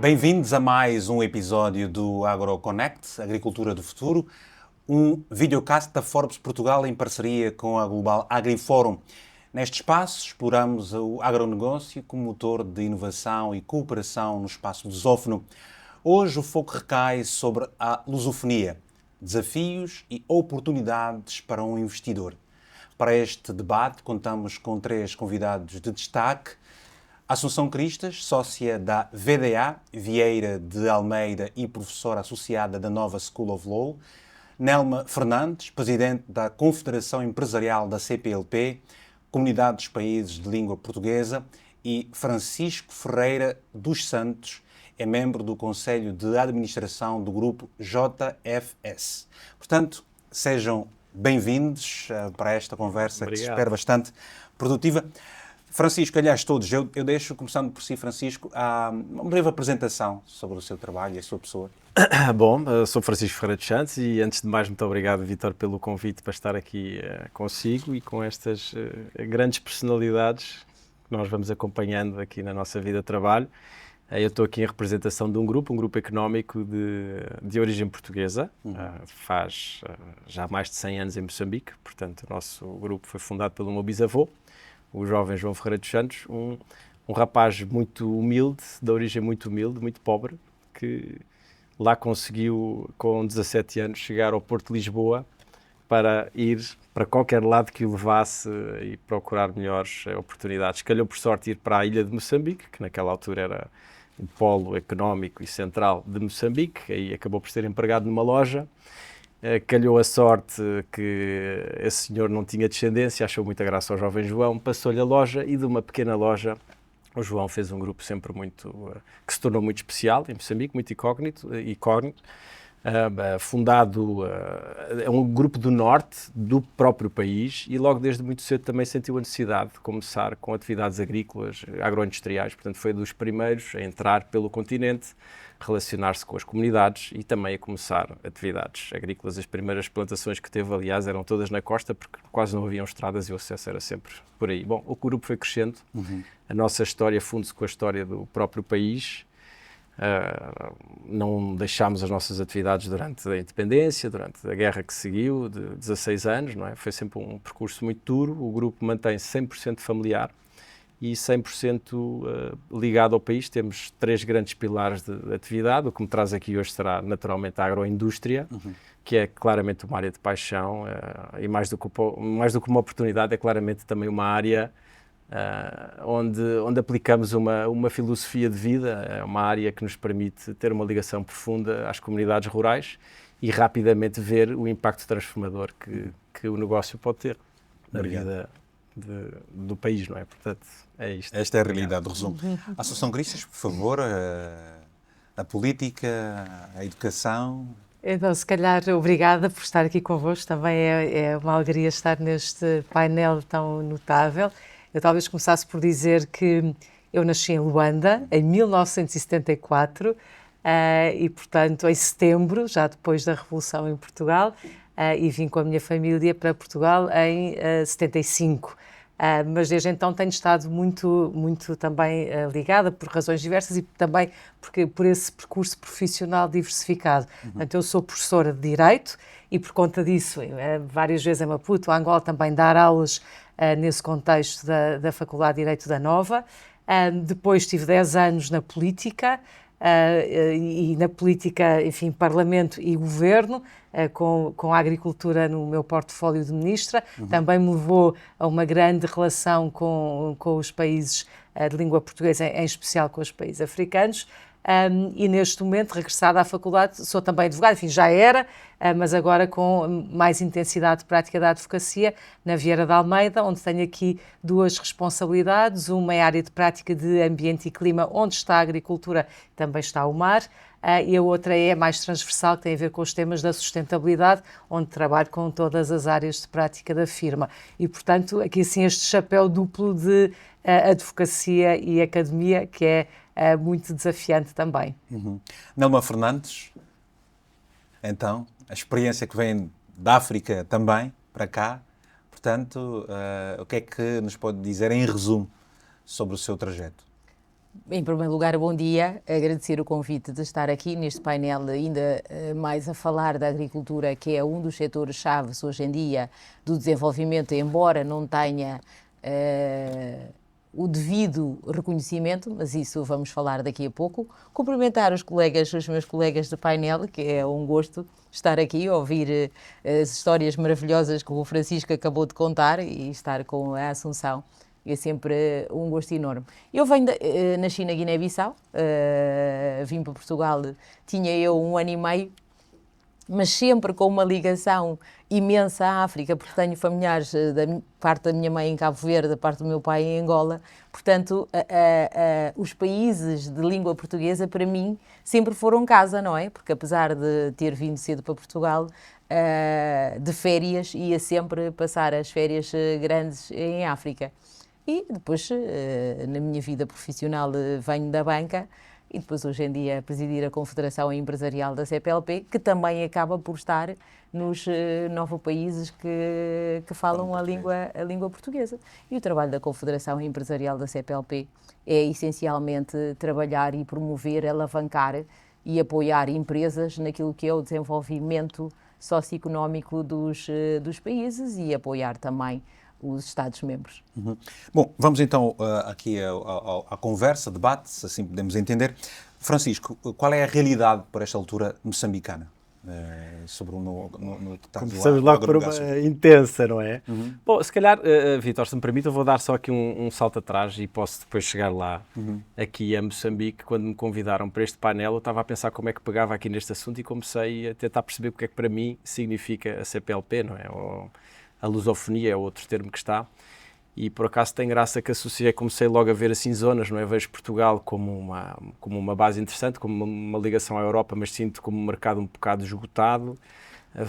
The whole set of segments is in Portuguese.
Bem-vindos a mais um episódio do AgroConnect, Agricultura do Futuro, um videocast da Forbes Portugal em parceria com a Global AgriForum. Neste espaço, exploramos o agronegócio como motor de inovação e cooperação no espaço lusófono. Hoje o foco recai sobre a lusofonia, desafios e oportunidades para um investidor. Para este debate, contamos com 3 convidados de destaque. Assunção Cristas, sócia da VDA, Vieira de Almeida e professora associada da Nova School of Law. Nelma Fernandes, presidente da Confederação Empresarial da CPLP, Comunidade dos Países de Língua Portuguesa. E Francisco Ferreira dos Santos, é membro do Conselho de Administração do Grupo JFS. Portanto, sejam bem-vindos para esta conversa. Obrigado. Que se espera bastante produtiva. Francisco, aliás, todos, eu deixo, começando por si, Francisco, uma breve apresentação sobre o seu trabalho e a sua pessoa. Bom, sou Francisco Ferreira dos Santos e, antes de mais, muito obrigado, Vítor, pelo convite para estar aqui consigo e com estas grandes personalidades que nós vamos acompanhando aqui na nossa vida de trabalho. Eu estou aqui em representação de um grupo económico de origem portuguesa, faz já mais de 100 anos em Moçambique, portanto, o nosso grupo foi fundado pelo meu bisavô, o jovem João Ferreira dos Santos, um rapaz muito humilde, de origem muito humilde, muito pobre, que lá conseguiu, com 17 anos, chegar ao Porto de Lisboa para ir para qualquer lado que o levasse e procurar melhores oportunidades. Calhou, por sorte, ir para a ilha de Moçambique, que naquela altura era o polo económico e central de Moçambique, aí acabou por ser empregado numa loja. Calhou a sorte que esse senhor não tinha descendência, achou muita graça ao jovem João, passou-lhe a loja e de uma pequena loja o João fez um grupo sempre que se tornou muito especial em Moçambique, muito incógnito, fundado, é um grupo do norte do próprio país e logo desde muito cedo também sentiu a necessidade de começar com atividades agrícolas, agroindustriais, portanto foi dos primeiros a entrar pelo continente, relacionar-se com as comunidades e também a começar atividades agrícolas. As primeiras plantações que teve, aliás, eram todas na costa porque quase não haviam estradas e o acesso era sempre por aí. Bom, o grupo foi crescendo, a nossa história funde-se com a história do próprio país. Não deixámos as nossas atividades durante a independência, durante a guerra que seguiu, de 16 anos, não é? Foi sempre um percurso muito duro. O grupo mantém-se 100% familiar e 100% ligado ao país. Temos 3 grandes pilares de atividade. O que me traz aqui hoje será naturalmente a agroindústria, que é claramente uma área de paixão e mais do que uma oportunidade, é claramente também uma área onde aplicamos uma filosofia de vida. É uma área que nos permite ter uma ligação profunda às comunidades rurais e rapidamente ver o impacto transformador que o negócio pode ter na vida do país, não é? Portanto, é isto. Esta é a realidade do resumo. Assunção Cristas, por favor, a política, a educação. Então, se calhar, obrigada por estar aqui convosco. Também é uma alegria estar neste painel tão notável. Eu talvez começasse por dizer que eu nasci em Luanda, em 1974, e, portanto, em setembro, já depois da Revolução em Portugal, e vim com a minha família para Portugal em 75. Mas desde então tenho estado muito também ligada por razões diversas e também por esse percurso profissional diversificado. Portanto, eu sou professora de Direito e por conta disso, várias vezes em Maputo, Angola, também dar aulas nesse contexto da Faculdade de Direito da Nova. Depois tive 10 anos na política, e na política, enfim, Parlamento e Governo, com a agricultura no meu portfólio de ministra. Também me levou a uma grande relação com os países de língua portuguesa, em especial com os países africanos. E neste momento, regressada à faculdade, sou também advogada, enfim, já era, mas agora com mais intensidade de prática da advocacia na Vieira de Almeida, onde tenho aqui 2 responsabilidades. Uma é a área de prática de ambiente e clima, onde está a agricultura, também está o mar, e a outra é mais transversal, que tem a ver com os temas da sustentabilidade, onde trabalho com todas as áreas de prática da firma. E, portanto, aqui assim este chapéu duplo de advocacia e academia, que é muito desafiante também. Nelma Fernandes, então, a experiência que vem da África também para cá, portanto, o que é que nos pode dizer em resumo sobre o seu trajeto? Em primeiro lugar, bom dia. Agradecer o convite de estar aqui neste painel, ainda mais a falar da agricultura, que é um dos setores-chave hoje em dia do desenvolvimento, embora não tenha o devido reconhecimento, mas isso vamos falar daqui a pouco. Cumprimentar os meus colegas de painel, que é um gosto estar aqui, ouvir as histórias maravilhosas que o Francisco acabou de contar e estar com a Assunção. É sempre um gosto enorme. Eu nasci na Guiné-Bissau, vim para Portugal, tinha eu 1 ano e meio, mas sempre com uma ligação imensa à África, porque tenho familiares da parte da minha mãe em Cabo Verde, da parte do meu pai em Angola. Portanto, os países de língua portuguesa, para mim, sempre foram casa, não é? Porque apesar de ter vindo cedo para Portugal, de férias, ia sempre passar as férias grandes em África. E depois, na minha vida profissional, venho da banca e depois, hoje em dia, presidir a Confederação Empresarial da CPLP, que também acaba por estar nos 9 países que falam a língua portuguesa. E o trabalho da Confederação Empresarial da CPLP é, essencialmente, trabalhar e promover, alavancar e apoiar empresas naquilo que é o desenvolvimento socioeconómico dos países e apoiar também os Estados-membros. Uhum. Bom, vamos então aqui à conversa, debate, se assim podemos entender. Francisco, qual é a realidade, por esta altura, moçambicana? Sobre no começamos logo por uma intensa, não é? Uhum. Bom, se calhar, Vítor, se me permite, eu vou dar só aqui um salto atrás e posso depois chegar lá, aqui a Moçambique. Quando me convidaram para este painel, eu estava a pensar como é que pegava aqui neste assunto e comecei a tentar perceber porque é que para mim significa a CPLP, não é? A lusofonia é outro termo que está, e por acaso tem graça que associei, comecei logo a ver assim zonas, não é? Vejo Portugal como uma base interessante, como uma ligação à Europa, mas sinto como um mercado um bocado esgotado,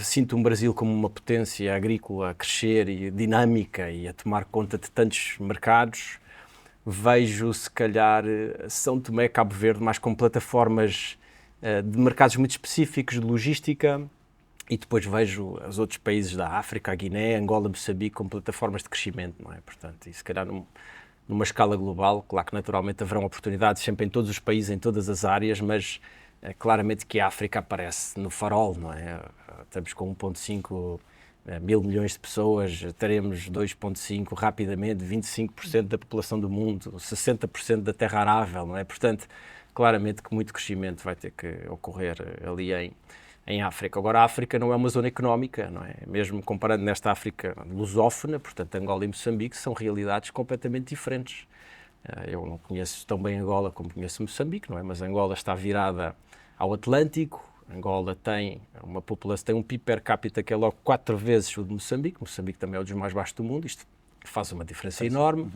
sinto um Brasil como uma potência agrícola a crescer e dinâmica e a tomar conta de tantos mercados. Vejo, se calhar, São Tomé, Cabo Verde, mais com plataformas de mercados muito específicos, de logística. E depois vejo os outros países da África, a Guiné, Angola, Moçambique, como plataformas de crescimento, não é? Portanto, e se calhar numa escala global, claro que naturalmente haverão oportunidades sempre em todos os países, em todas as áreas, mas claramente que a África aparece no farol, não é? Estamos com 1,5 mil milhões de pessoas, teremos 2,5 rapidamente, 25% da população do mundo, 60% da terra arável, não é? Portanto, claramente que muito crescimento vai ter que ocorrer ali em África. Agora, a África não é uma zona económica, não é? Mesmo comparando nesta África lusófona, portanto, Angola e Moçambique, são realidades completamente diferentes. Eu não conheço tão bem Angola como conheço Moçambique, não é? Mas Angola está virada ao Atlântico, Angola tem uma população, tem um PIB per capita que é logo 4 vezes o de Moçambique. Moçambique também é um dos mais baixos do mundo, isto faz uma diferença enorme.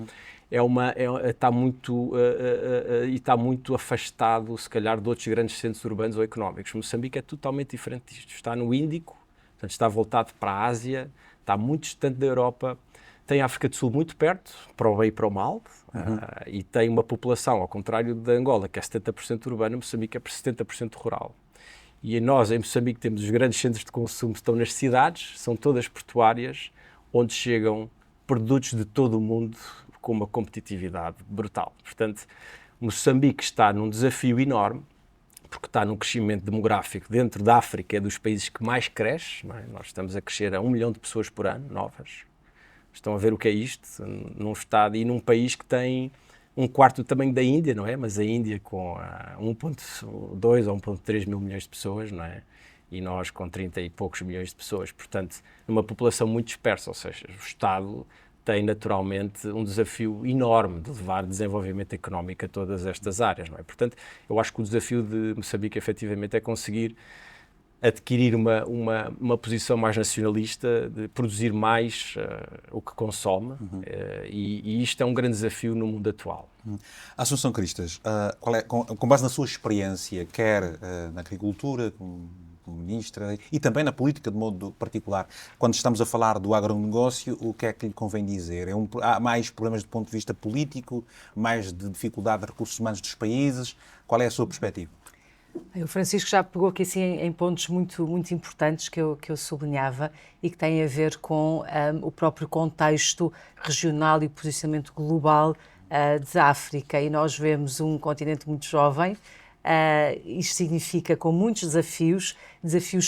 Está muito afastado, se calhar, de outros grandes centros urbanos ou económicos. Moçambique é totalmente diferente disto. Está no Índico, portanto, está voltado para a Ásia, está muito distante da Europa, tem a África do Sul muito perto, para o bem e para o mal, e tem uma população, ao contrário de Angola, que é 70% urbana, Moçambique é por 70% rural. E nós, em Moçambique, temos os grandes centros de consumo que estão nas cidades, são todas portuárias, onde chegam produtos de todo o mundo com uma competitividade brutal. Portanto, Moçambique está num desafio enorme, porque está num crescimento demográfico dentro da África, é dos países que mais cresce, não é? Nós estamos a crescer a 1 milhão de pessoas por ano, novas. Estão a ver o que é isto? Num estado e num país que tem 1/4 do tamanho da Índia, não é? Mas a Índia com 1,2 ou 1,3 mil milhões de pessoas, não é? E nós com 30 e poucos milhões de pessoas. Portanto, numa população muito dispersa, ou seja, o Estado tem naturalmente um desafio enorme de levar desenvolvimento económico a todas estas áreas, não é? Portanto, eu acho que o desafio de Moçambique efetivamente é conseguir adquirir uma posição mais nacionalista, de produzir mais o que consome, e isto é um grande desafio no mundo atual. Assunção Cristas, com base na sua experiência, quer na agricultura, como ministra, e também na política de modo particular, quando estamos a falar do agronegócio, o que é que lhe convém dizer? Há mais problemas do ponto de vista político, mais de dificuldade de recursos humanos dos países? Qual é a sua perspectiva? O Francisco já pegou aqui assim, em pontos muito, muito importantes que eu sublinhava e que têm a ver com o próprio contexto regional e posicionamento global de África e nós vemos um continente muito jovem, isto significa com muitos desafios,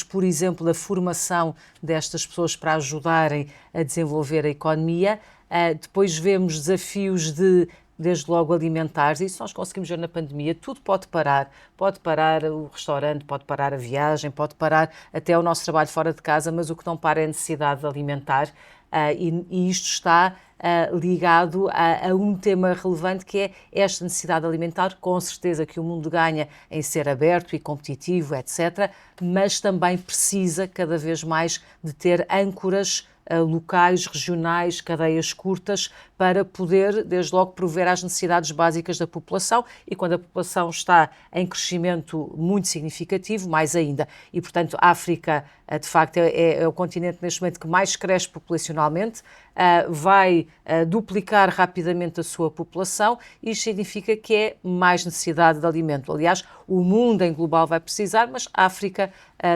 por exemplo, da formação destas pessoas para ajudarem a desenvolver a economia. Depois vemos desafios desde logo alimentares, isso nós conseguimos ver na pandemia, tudo pode parar o restaurante, pode parar a viagem, pode parar até o nosso trabalho fora de casa, mas o que não para é a necessidade alimentar, e isto está ligado a um tema relevante que é esta necessidade alimentar, com certeza que o mundo ganha em ser aberto e competitivo, etc., mas também precisa cada vez mais de ter âncoras locais, regionais, cadeias curtas, para poder, desde logo, prover às necessidades básicas da população, e quando a população está em crescimento muito significativo, mais ainda. E, portanto, a África, de facto, é o continente neste momento que mais cresce populacionalmente, vai duplicar rapidamente a sua população, e isto significa que é mais necessidade de alimento. Aliás, o mundo em global vai precisar, mas a África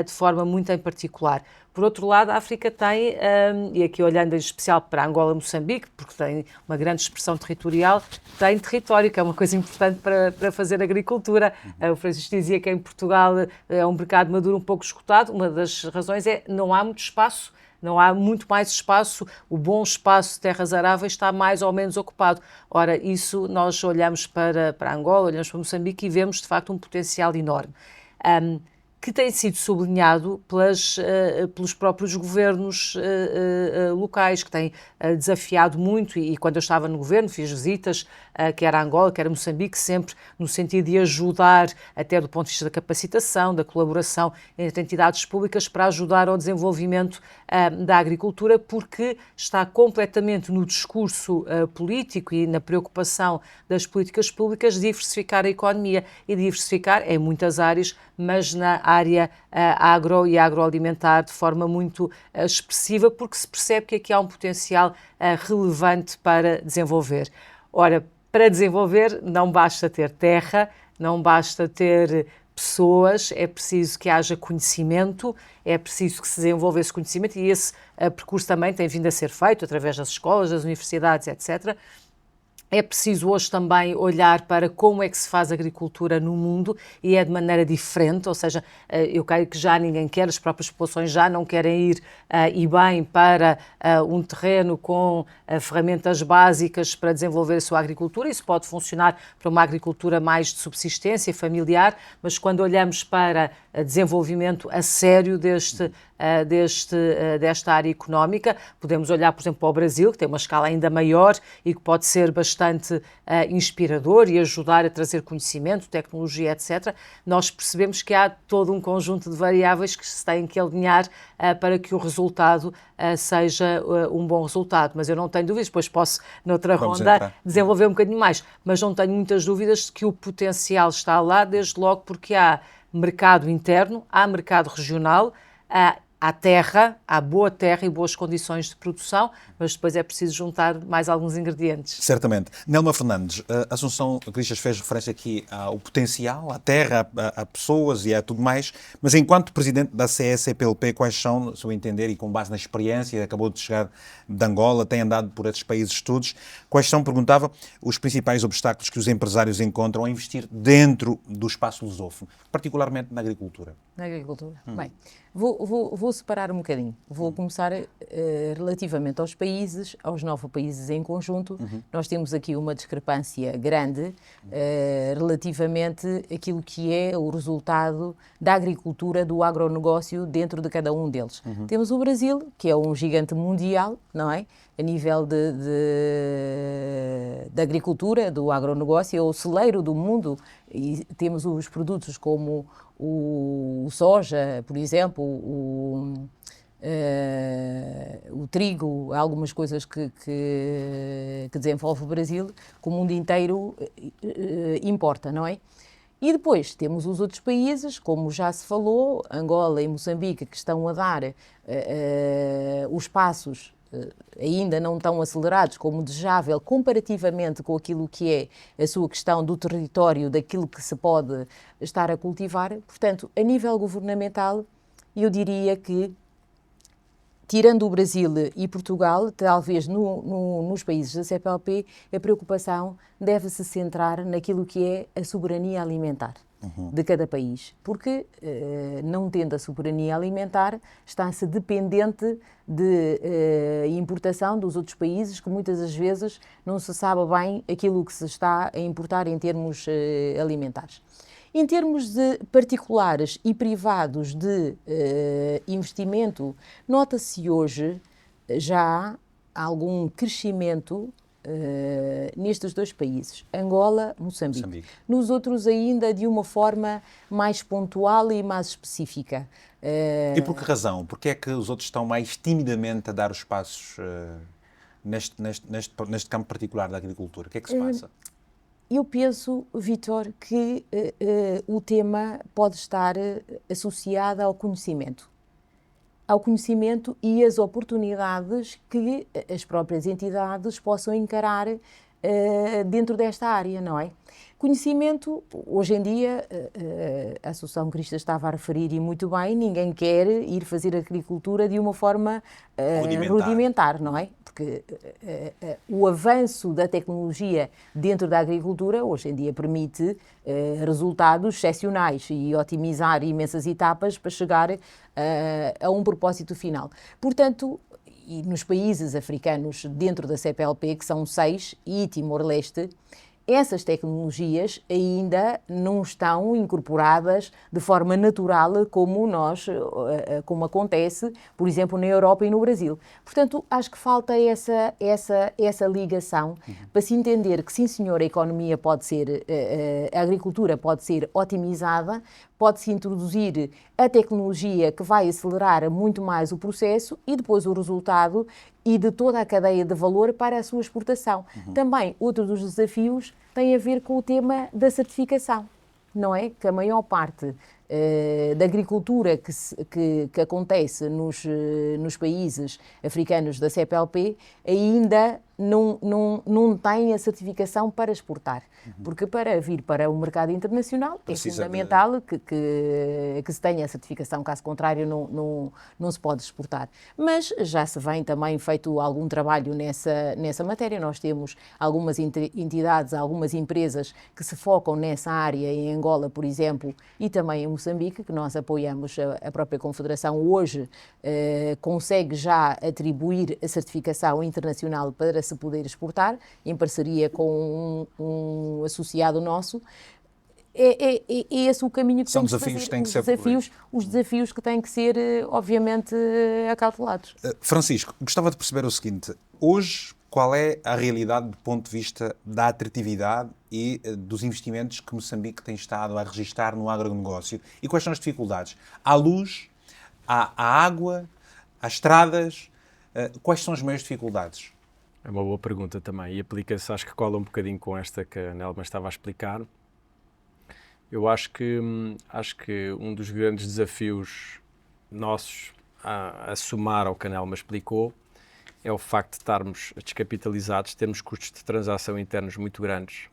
de forma muito em particular. Por outro lado, a África tem, e aqui olhando em especial para Angola e Moçambique, porque tem uma grande expressão territorial, tem território, que é uma coisa importante para fazer agricultura. O Francisco dizia que em Portugal é um mercado maduro um pouco esgotado. Uma das razões é que não há muito espaço, não há muito mais espaço, o bom espaço de terras aráveis está mais ou menos ocupado. Ora, isso nós olhamos para Angola, olhamos para Moçambique e vemos de facto um potencial enorme. Que tem sido sublinhado pelos próprios governos locais, que têm desafiado muito, e quando eu estava no governo fiz visitas, quer a Angola, quer a Moçambique, sempre no sentido de ajudar, até do ponto de vista da capacitação, da colaboração entre entidades públicas, para ajudar ao desenvolvimento da agricultura, porque está completamente no discurso político e na preocupação das políticas públicas diversificar a economia, e diversificar em muitas áreas, mas na área agro e agroalimentar de forma muito expressiva, porque se percebe que aqui há um potencial relevante para desenvolver. Ora, para desenvolver não basta ter terra, não basta ter pessoas, é preciso que haja conhecimento, é preciso que se desenvolva esse conhecimento, e esse percurso também tem vindo a ser feito através das escolas, das universidades, etc. É preciso hoje também olhar para como é que se faz agricultura no mundo, e é de maneira diferente, ou seja, eu creio que já ninguém quer, as próprias populações já não querem ir e bem para um terreno com ferramentas básicas para desenvolver a sua agricultura. Isso pode funcionar para uma agricultura mais de subsistência familiar, mas quando olhamos para desenvolvimento a sério desta área económica, podemos olhar, por exemplo, para o Brasil, que tem uma escala ainda maior e que pode ser bastante inspirador e ajudar a trazer conhecimento, tecnologia, etc. Nós percebemos que há todo um conjunto de variáveis que se têm que alinhar para que o resultado seja um bom resultado. Mas eu não tenho dúvidas, depois posso, noutra ronda, desenvolver um bocadinho mais, mas não tenho muitas dúvidas de que o potencial está lá, desde logo porque há mercado interno, há mercado regional, há terra, há boa terra e boas condições de produção, mas depois é preciso juntar mais alguns ingredientes. Certamente. Nelma Fernandes, a Assunção Cristas fez referência aqui ao potencial, à terra, a pessoas e a tudo mais, mas enquanto presidente da CSCPLP, quais são, no seu entender, e com base na experiência, acabou de chegar de Angola, tem andado por esses países todos, quais são, perguntava, os principais obstáculos que os empresários encontram a investir dentro do espaço lusófono, particularmente na agricultura? Na agricultura? Bem, vou separar um bocadinho. Vou começar relativamente aos países, aos 9 países em conjunto. Nós temos aqui uma discrepância grande relativamente àquilo que é o resultado da agricultura, do agronegócio dentro de cada um deles. Temos o Brasil, que é um gigante mundial, não é? A nível da agricultura, do agronegócio, é o celeiro do mundo, e temos os produtos como o soja, por exemplo, o trigo, algumas coisas que desenvolve o Brasil, que o mundo inteiro importa, não é? E depois temos os outros países, como já se falou, Angola e Moçambique, que estão a dar os passos ainda não tão acelerados como desejável comparativamente com aquilo que é a sua questão do território, daquilo que se pode estar a cultivar. Portanto, a nível governamental, eu diria que tirando o Brasil e Portugal, talvez nos países da CPLP, a preocupação deve-se centrar naquilo que é a soberania alimentar de cada país, porque não tendo a soberania alimentar, está-se dependente de importação dos outros países, que muitas das vezes não se sabe bem aquilo que se está a importar em termos alimentares. Em termos de particulares e privados de investimento, nota-se hoje já algum crescimento nestes dois países, Angola, Moçambique. Nos outros ainda de uma forma mais pontual e mais específica. E por que razão? Porque é que os outros estão mais timidamente a dar os passos neste campo particular da agricultura? O que é que se passa? Eu penso, Vítor, que o tema pode estar associado ao conhecimento e as oportunidades que as próprias entidades possam encarar dentro desta área, não é? Conhecimento, hoje em dia, a Associação Crista estava a referir e muito bem, ninguém quer ir fazer agricultura de uma forma rudimentar, não é? Porque o avanço da tecnologia dentro da agricultura, hoje em dia, permite resultados excepcionais e otimizar imensas etapas para chegar a um propósito final. Portanto, e nos países africanos dentro da CPLP, que são 6, e Timor-Leste, essas tecnologias ainda não estão incorporadas de forma natural como acontece, por exemplo, na Europa e no Brasil. Portanto, acho que falta essa ligação para se entender que, sim senhor, a economia pode ser, a agricultura pode ser otimizada, pode-se introduzir a tecnologia que vai acelerar muito mais o processo e depois o resultado e de toda a cadeia de valor para a sua exportação. Também, outro dos desafios tem a ver com o tema da certificação, não é? Que a maior parte da agricultura que acontece nos países africanos da CPLP ainda não tem a certificação para exportar. Porque para vir para o mercado internacional é fundamental que se tenha a certificação, caso contrário não se pode exportar. Mas já se vem também feito algum trabalho nessa matéria. Nós temos algumas entidades, algumas empresas que se focam nessa área em Angola, por exemplo, e também em Moçambique, que nós apoiamos. A própria Confederação hoje consegue já atribuir a certificação internacional para se poder exportar, em parceria com um associado nosso. É esse o caminho que são temos desafios fazer. Que têm que ser os desafios que têm que ser, obviamente, acautelados. Francisco, gostava de perceber o seguinte: hoje, qual é a realidade do ponto de vista da atratividade e dos investimentos que Moçambique tem estado a registrar no agronegócio? E quais são as dificuldades? Há luz, há água, há estradas. Quais são as maiores dificuldades? É uma boa pergunta também e aplica-se, acho que cola um bocadinho com esta que a Nelma estava a explicar. Eu acho que um dos grandes desafios nossos a somar ao que a Nelma explicou é o facto de estarmos descapitalizados, termos custos de transação internos muito grandes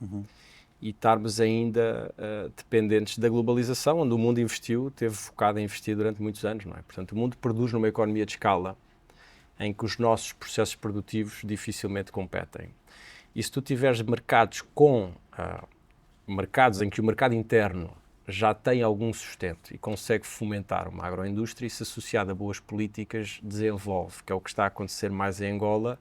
e estarmos ainda dependentes da globalização, onde o mundo teve focado em investir durante muitos anos, não é? Portanto, o mundo produz numa economia de escala em que os nossos processos produtivos dificilmente competem. E se tu tiveres mercados mercados em que o mercado interno já tem algum sustento e consegue fomentar uma agroindústria, isso associado a boas políticas desenvolve, que é o que está a acontecer mais em Angola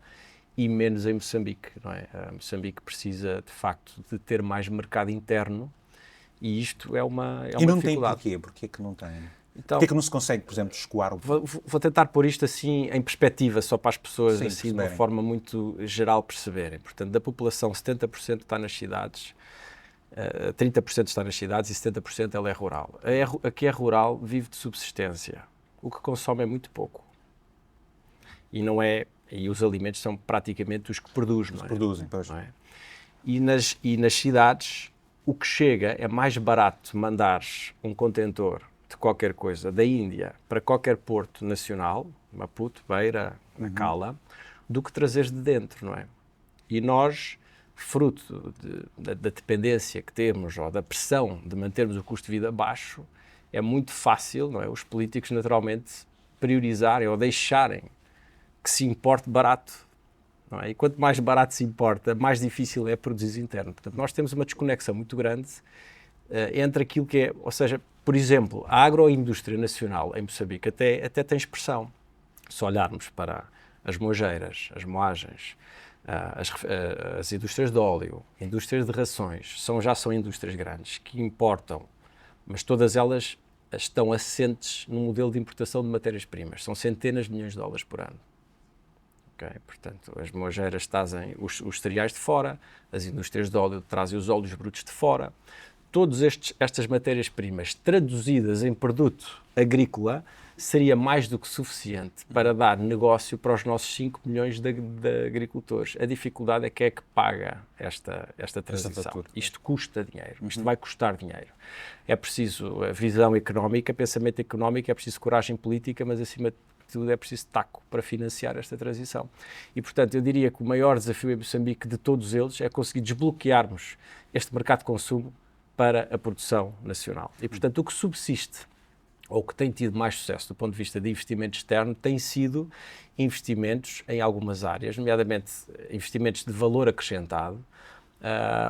e menos em Moçambique, não é? Moçambique precisa, de facto, de ter mais mercado interno e isto é uma e não dificuldade. Tem porquê? Porquê que não tem? Então, porquê que não se consegue, por exemplo, escoar o... Vou tentar pôr isto assim em perspectiva, só para as pessoas Sim, assim, de uma forma muito geral perceberem. Portanto, da população, 70% está nas cidades, 30% está nas cidades e 70% ela é rural. A que é rural vive de subsistência. O que consome é muito pouco. E os alimentos são praticamente os que produz, não é? Produzem, pois. Não é? E nas cidades, o que chega é mais barato mandares um contentor de qualquer coisa da Índia para qualquer porto nacional, Maputo, Beira, Nacala, do que trazeres de dentro, não é? E nós, fruto da dependência que temos ou da pressão de mantermos o custo de vida baixo, é muito fácil, não é? Os políticos naturalmente priorizarem ou deixarem que se importe barato. Não é? E quanto mais barato se importa, mais difícil é produzir interno. Portanto, nós temos uma desconexão muito grande entre aquilo que é, ou seja, por exemplo, a agroindústria nacional em Moçambique até tem expressão. Se olharmos para as moageiras, as moagens, as indústrias de óleo, indústrias de rações, já são indústrias grandes que importam, mas todas elas estão assentes num modelo de importação de matérias-primas. São centenas de milhões de dólares por ano. Okay? Portanto, as moageiras trazem os cereais de fora, as indústrias de óleo trazem os óleos brutos de fora. Todas estas matérias-primas traduzidas em produto agrícola seria mais do que suficiente para dar negócio para os nossos 5 milhões de agricultores. A dificuldade é quem é que paga esta transição. Isto custa dinheiro, isto vai custar dinheiro. É preciso a visão económica, pensamento económico, é preciso coragem política, mas acima de tudo é preciso taco para financiar esta transição. E, portanto, eu diria que o maior desafio em Moçambique de todos eles é conseguir desbloquearmos este mercado de consumo para a produção nacional. E, portanto, o que subsiste, ou que tem tido mais sucesso do ponto de vista de investimento externo, tem sido investimentos em algumas áreas, nomeadamente investimentos de valor acrescentado,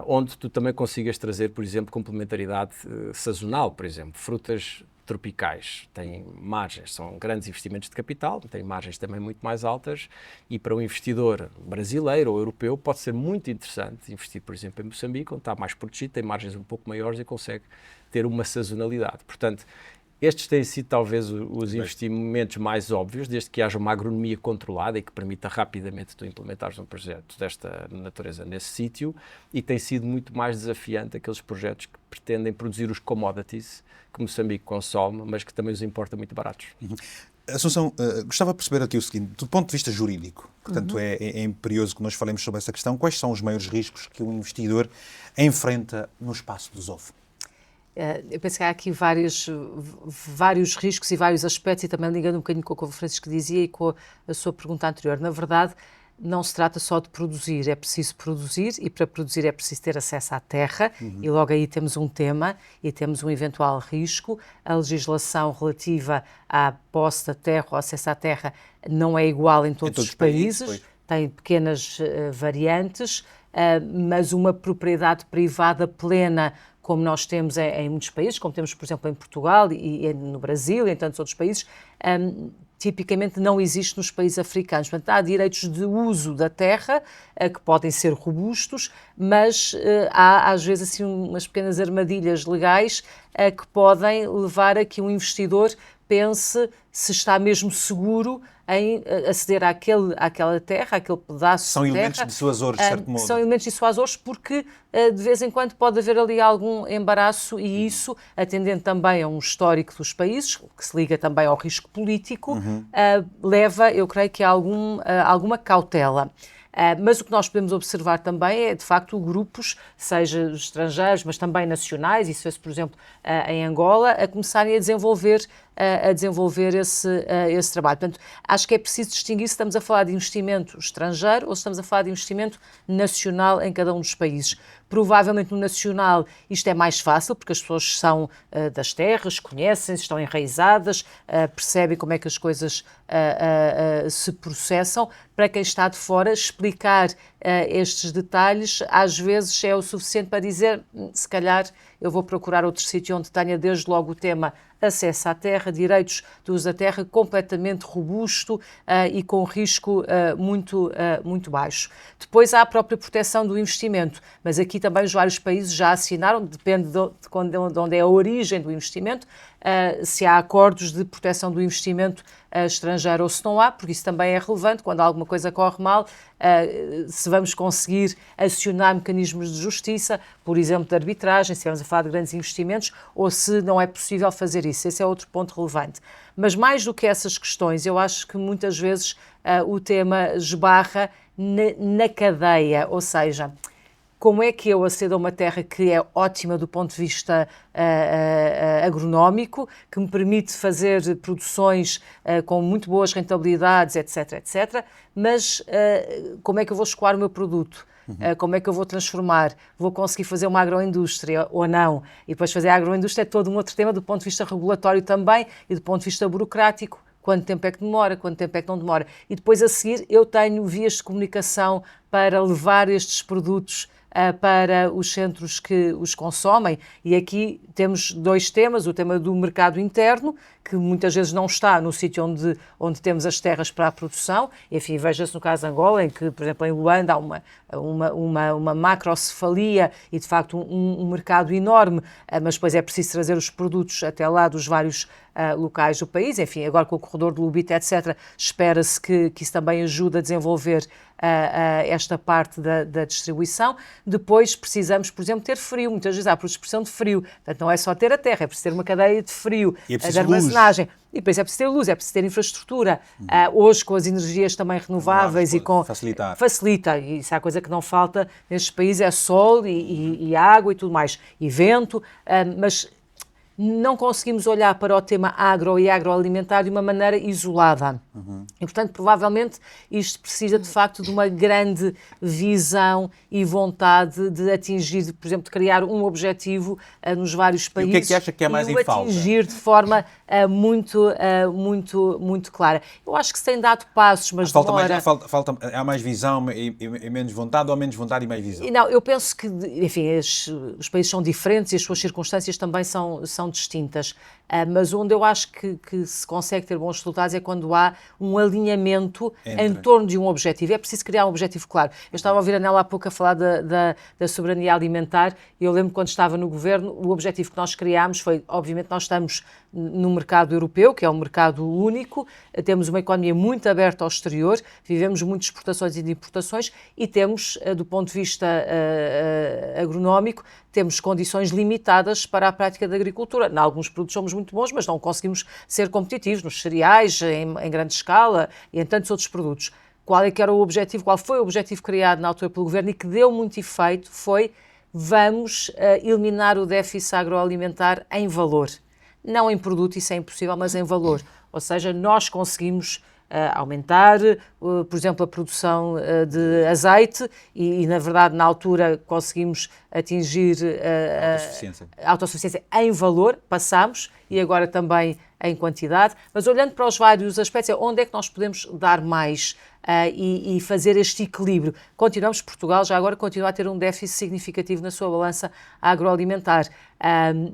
onde tu também consigas trazer, por exemplo, complementaridade sazonal, por exemplo, frutas tropicais têm margens, são grandes investimentos de capital, têm margens também muito mais altas e para um investidor brasileiro ou europeu pode ser muito interessante investir, por exemplo, em Moçambique, onde está mais protegido, tem margens um pouco maiores e consegue ter uma sazonalidade. Portanto, estes têm sido talvez os investimentos mais óbvios, desde que haja uma agronomia controlada e que permita rapidamente tu implementares um projeto desta natureza nesse sítio, e tem sido muito mais desafiante aqueles projetos que pretendem produzir os commodities que Moçambique consome, mas que também os importa muito baratos. Assunção, gostava de perceber aqui o seguinte, do ponto de vista jurídico, portanto é imperioso que nós falemos sobre essa questão, quais são os maiores riscos que o investidor enfrenta no espaço do ZOF? Eu penso que há aqui vários riscos e vários aspectos, e também ligando um bocadinho com o que o Francisco dizia e com a sua pergunta anterior. Na verdade, não se trata só de produzir, é preciso produzir, e para produzir é preciso ter acesso à terra, e logo aí temos um tema e temos um eventual risco. A legislação relativa à posse da terra, ou acesso à terra, não é igual em todos os países, tem pequenas variantes, mas uma propriedade privada plena, como nós temos em muitos países, como temos, por exemplo, em Portugal e no Brasil e em tantos outros países, tipicamente não existe nos países africanos. Portanto, há direitos de uso da terra que podem ser robustos, mas há às vezes assim umas pequenas armadilhas legais que podem levar a que um investidor pense se está mesmo seguro em aceder àquela terra, àquele pedaço de terra. São elementos dissuasores, de certo modo. São elementos dissuasores porque, de vez em quando, pode haver ali algum embaraço, e isso, atendendo também a um histórico dos países, que se liga também ao risco político, leva, eu creio que, a alguma cautela. Mas o que nós podemos observar também é, de facto, grupos, seja estrangeiros, mas também nacionais, isso vê-se, por exemplo, em Angola, a começarem a desenvolver esse trabalho. Portanto, acho que é preciso distinguir se estamos a falar de investimento estrangeiro ou se estamos a falar de investimento nacional em cada um dos países. Provavelmente no nacional isto é mais fácil, porque as pessoas são das terras, conhecem-se, estão enraizadas, percebem como é que as coisas se processam. Para quem está de fora, explicar estes detalhes às vezes é o suficiente para dizer, se calhar eu vou procurar outro sítio onde tenha desde logo o tema acesso à terra, direitos de uso da terra completamente robusto e com risco muito baixo. Depois há a própria proteção do investimento, mas aqui também os vários países já assinaram, depende de onde é a origem do investimento, se há acordos de proteção do investimento estrangeiro ou se não há, porque isso também é relevante quando alguma coisa corre mal, se vamos conseguir acionar mecanismos de justiça, por exemplo, de arbitragem, se vamos a falar de grandes investimentos, ou se não é possível fazer isso. Esse é outro ponto relevante. Mas mais do que essas questões, eu acho que muitas vezes o tema esbarra na cadeia, ou seja, como é que eu acedo a uma terra que é ótima do ponto de vista agronómico, que me permite fazer produções com muito boas rentabilidades, etc., mas como é que eu vou escoar o meu produto? Como é que eu vou transformar? Vou conseguir fazer uma agroindústria ou não? E depois fazer a agroindústria é todo um outro tema do ponto de vista regulatório também e do ponto de vista burocrático. quanto tempo é que demora, quanto tempo é que não demora. E depois a seguir eu tenho vias de comunicação para levar estes produtos para os centros que os consomem, e aqui temos 2 temas, o tema do mercado interno, que muitas vezes não está no sítio onde temos as terras para a produção, enfim, veja-se no caso de Angola, em que, por exemplo, em Luanda há uma macrocefalia e, de facto, um mercado enorme, mas depois é preciso trazer os produtos até lá dos vários locais do país, enfim, agora com o corredor de Lubita, etc., espera-se que isso também ajude a desenvolver esta parte da distribuição. Depois precisamos, por exemplo, ter frio, muitas vezes há por expressão de frio, portanto não é só ter a terra, é preciso ter uma cadeia de frio, de armazenagem, e depois é preciso ter luz, é preciso ter infraestrutura. Hoje com as energias também renováveis e com... Facilita, e isso é a coisa que não falta nestes países, é sol e água e tudo mais, e vento, mas não conseguimos olhar para o tema agro e agroalimentar de uma maneira isolada. E, portanto, provavelmente isto precisa, de facto, de uma grande visão e vontade de atingir, por exemplo, de criar um objetivo nos vários países. E o que é que acha que é mais em falta? Atingir de forma muito clara. Eu acho que se tem dado passos, mas demora... Há mais visão e menos vontade, ou menos vontade e mais visão? Não, eu penso que, enfim, os países são diferentes e as suas circunstâncias também são distintas, mas onde eu acho que se consegue ter bons resultados é quando há um alinhamento em torno de um objetivo. É preciso criar um objetivo claro. Eu estava a ouvir a Nela há pouco a falar da soberania alimentar, e eu lembro quando estava no governo, o objetivo que nós criámos foi, obviamente, nós estamos no mercado europeu, que é um mercado único, temos uma economia muito aberta ao exterior, vivemos muitas exportações e de importações, e temos, do ponto de vista agronómico, temos condições limitadas para a prática da agricultura. Em alguns produtos somos muito bons, mas não conseguimos ser competitivos nos cereais, em grande escala e em tantos outros produtos. Qual é que era o objetivo? Qual foi o objetivo criado na altura pelo governo e que deu muito efeito? Foi: vamos eliminar o déficit agroalimentar em valor. Não em produto, isso é impossível, mas em valor. Ou seja, nós conseguimos aumentar, por exemplo, a produção de azeite e, na verdade, na altura conseguimos atingir a autossuficiência em valor, passamos, e agora também em quantidade, mas olhando para os vários aspectos, onde é que nós podemos dar mais e fazer este equilíbrio. Continuamos, Portugal já agora continua a ter um déficit significativo na sua balança agroalimentar,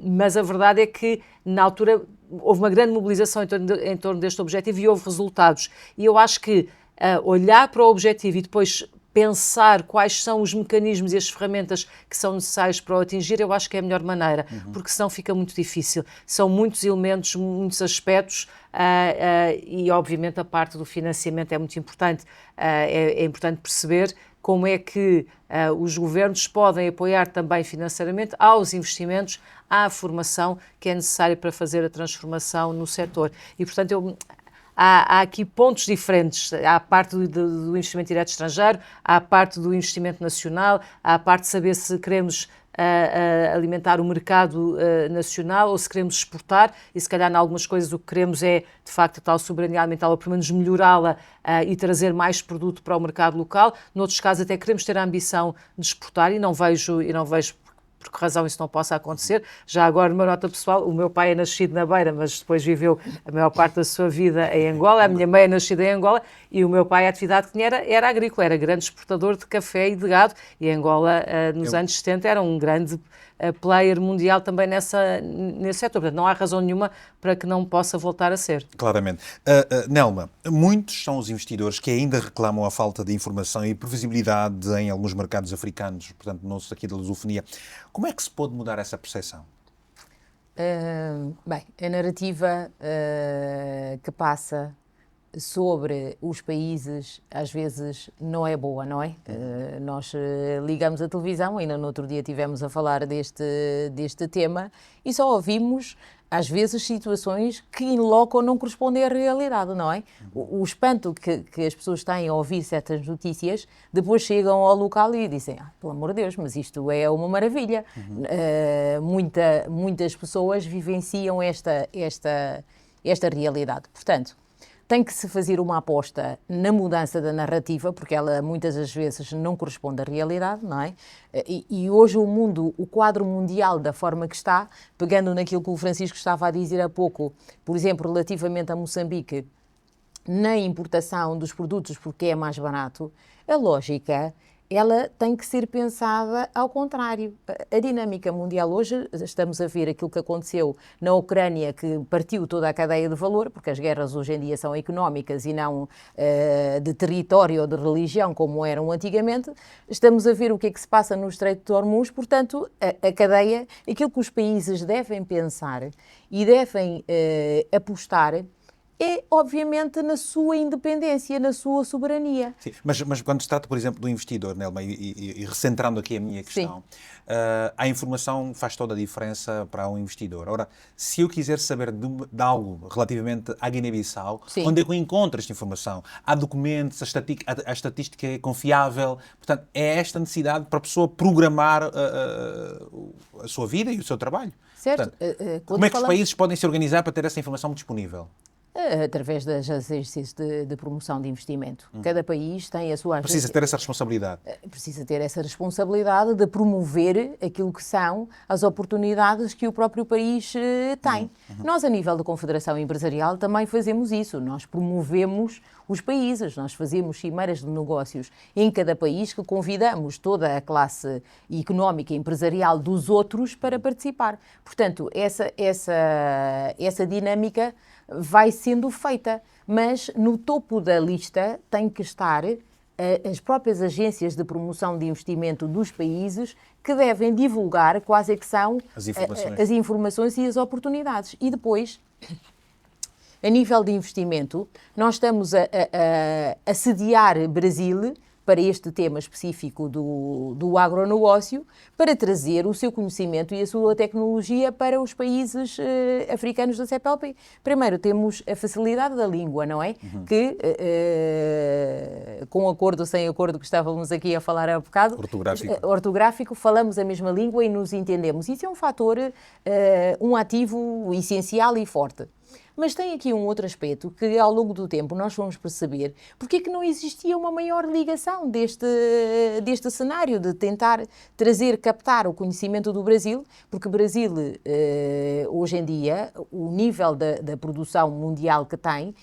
mas a verdade é que na altura houve uma grande mobilização em torno deste objetivo e houve resultados. E eu acho que olhar para o objetivo e depois pensar quais são os mecanismos e as ferramentas que são necessários para o atingir, eu acho que é a melhor maneira, porque senão fica muito difícil. São muitos elementos, muitos aspectos e, obviamente, a parte do financiamento é muito importante. É importante perceber como é que os governos podem apoiar também financeiramente aos investimentos, à formação que é necessária para fazer a transformação no setor. E, portanto, há aqui pontos diferentes. Há a parte do investimento direto estrangeiro, há a parte do investimento nacional, há a parte de saber se queremos alimentar o mercado nacional ou se queremos exportar, e se calhar em algumas coisas o que queremos é, de facto, a tal soberania alimentar, ou pelo menos melhorá-la e trazer mais produto para o mercado local. Noutros casos até queremos ter a ambição de exportar, e não vejo por que razão isso não possa acontecer. Já agora, numa nota pessoal, o meu pai é nascido na Beira, mas depois viveu a maior parte da sua vida em Angola. A minha mãe é nascida em Angola e o meu pai, a atividade que tinha era agrícola, era grande exportador de café e de gado, e Angola, nos anos 70, era um grande player mundial também nesse setor. Portanto, não há razão nenhuma para que não possa voltar a ser. Claramente. Nelma, muitos são os investidores que ainda reclamam a falta de informação e previsibilidade em alguns mercados africanos, portanto, não-se aqui da lusofonia. Como é que se pode mudar essa percepção? Bem, a narrativa que passa sobre os países às vezes não é boa, não é? Nós ligamos a televisão, ainda no outro dia tivemos a falar deste tema, e só ouvimos às vezes situações que in loco não correspondem à realidade, não é? O espanto que as pessoas têm ao ouvir certas notícias, depois chegam ao local e dizem: pelo amor de Deus, mas isto é uma maravilha. Muitas pessoas vivenciam esta realidade. Portanto, tem que se fazer uma aposta na mudança da narrativa, porque ela muitas das vezes não corresponde à realidade, não é? E hoje o mundo, o quadro mundial da forma que está, pegando naquilo que o Francisco estava a dizer há pouco, por exemplo, relativamente a Moçambique, na importação dos produtos porque é mais barato, a lógica, ela tem que ser pensada ao contrário. A dinâmica mundial hoje, estamos a ver aquilo que aconteceu na Ucrânia, que partiu toda a cadeia de valor, porque as guerras hoje em dia são económicas e não de território ou de religião, como eram antigamente. Estamos a ver o que é que se passa no Estreito de Hormuz, portanto, a cadeia, aquilo que os países devem pensar e devem apostar é, obviamente, na sua independência, na sua soberania. Sim, mas quando se trata, por exemplo, do investidor, Nelma, e recentrando aqui a minha questão, a informação faz toda a diferença para um investidor. Ora, se eu quiser saber de algo relativamente à Guiné-Bissau, onde é que eu encontro esta informação? Há documentos, a estatística é confiável? Portanto, é esta necessidade para a pessoa programar a sua vida e o seu trabalho. Certo. Portanto, como é que os países podem se organizar para ter essa informação disponível? Através das agências de promoção de investimento. Cada país tem a sua agência. Precisa ter essa responsabilidade. Precisa ter essa responsabilidade de promover aquilo que são as oportunidades que o próprio país tem. Nós, a nível da Confederação Empresarial, também fazemos isso. Nós promovemos os países, nós fazemos cimeiras de negócios em cada país que convidamos toda a classe económica e empresarial dos outros para participar. Portanto, essa dinâmica vai sendo feita, mas no topo da lista tem que estar as próprias agências de promoção de investimento dos países que devem divulgar quais é que são as informações e as oportunidades. E depois, a nível de investimento, nós estamos a sediar Brasil para este tema específico do agronegócio, para trazer o seu conhecimento e a sua tecnologia para os países africanos da CPLP. Primeiro, temos a facilidade da língua, não é? Que, com acordo ou sem acordo, que estávamos aqui a falar há bocado, ortográfico, falamos a mesma língua e nos entendemos. Isso é um fator, um ativo essencial e forte. Mas tem aqui um outro aspecto que, ao longo do tempo, nós vamos perceber porque é que não existia uma maior ligação deste cenário, de tentar captar o conhecimento do Brasil, porque o Brasil, hoje em dia, o nível da produção mundial que tem,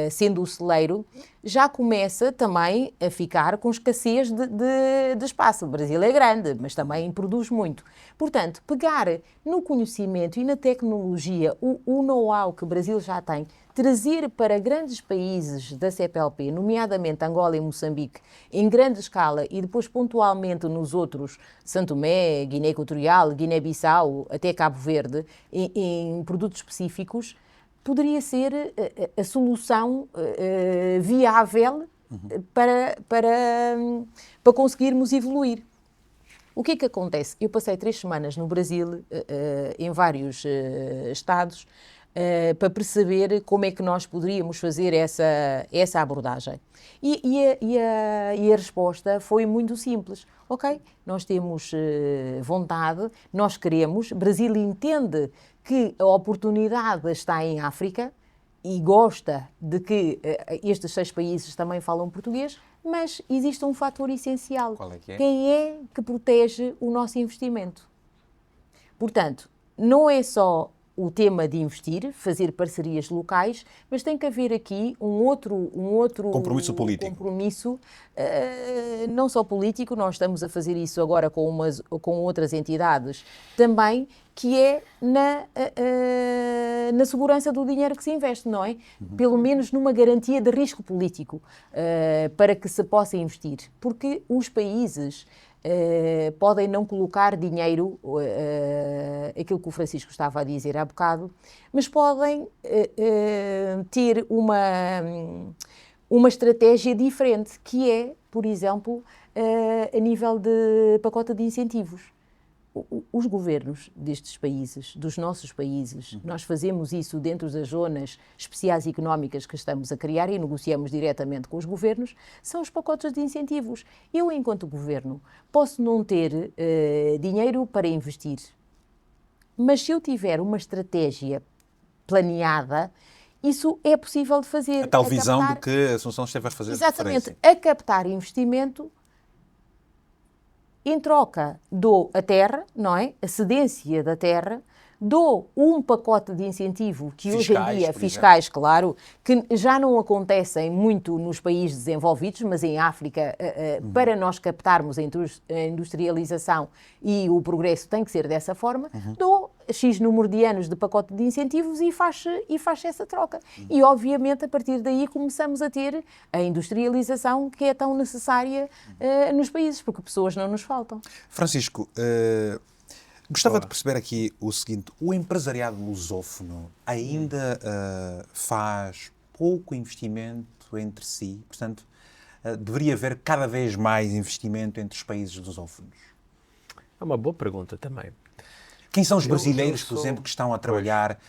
sendo o celeiro, já começa também a ficar com escassez de espaço. O Brasil é grande, mas também produz muito. Portanto, pegar no conhecimento e na tecnologia, o know-how que o Brasil já tem, trazer para grandes países da CPLP, nomeadamente Angola e Moçambique, em grande escala e depois pontualmente nos outros, São Tomé, Guiné Equatorial, Guiné-Bissau, até Cabo Verde, em produtos específicos, poderia ser a solução viável para conseguirmos evoluir. O que é que acontece? Eu passei 3 semanas no Brasil, em vários estados, para perceber como é que nós poderíamos fazer essa abordagem. E a resposta foi muito simples. Ok, nós temos vontade, nós queremos, Brasil entende que a oportunidade está em África e gosta de que estes 6 países também falam português, mas existe um fator essencial. Qual é que é? Quem é que protege o nosso investimento? Portanto, não é só o tema de investir, fazer parcerias locais, mas tem que haver aqui um outro compromisso político. Compromisso, não só político, nós estamos a fazer isso agora com outras entidades também, que é na segurança do dinheiro que se investe, não é? Pelo menos numa garantia de risco político, para que se possa investir. Porque os países podem não colocar dinheiro, aquilo que o Francisco estava a dizer há bocado, mas podem ter uma estratégia diferente, que é, por exemplo, a nível de pacote de incentivos. Os governos destes países, dos nossos países, nós fazemos isso dentro das zonas especiais económicas que estamos a criar e negociamos diretamente com os governos, são os pacotes de incentivos. Eu, enquanto governo, posso não ter dinheiro para investir, mas se eu tiver uma estratégia planeada, Isso é possível de fazer. A tal visão de que a Assunção esteve a fazer Exatamente, referência. a captar investimento. Em troca, dou a terra, não é? A cedência da terra, dou um pacote de incentivo que hoje em dia, fiscais, claro, que já não acontecem muito nos países desenvolvidos, mas em África, para nós captarmos a industrialização e o progresso tem que ser dessa forma, dou X número de anos de pacote de incentivos e faz essa troca. E, obviamente, a partir daí começamos a ter a industrialização que é tão necessária nos países, porque pessoas não nos faltam. Francisco, gostava de perceber aqui o seguinte: o empresariado lusófono ainda faz pouco investimento entre si, portanto, deveria haver cada vez mais investimento entre os países lusófonos? É uma boa pergunta também. Quem são os brasileiros, por exemplo, que estão a trabalhar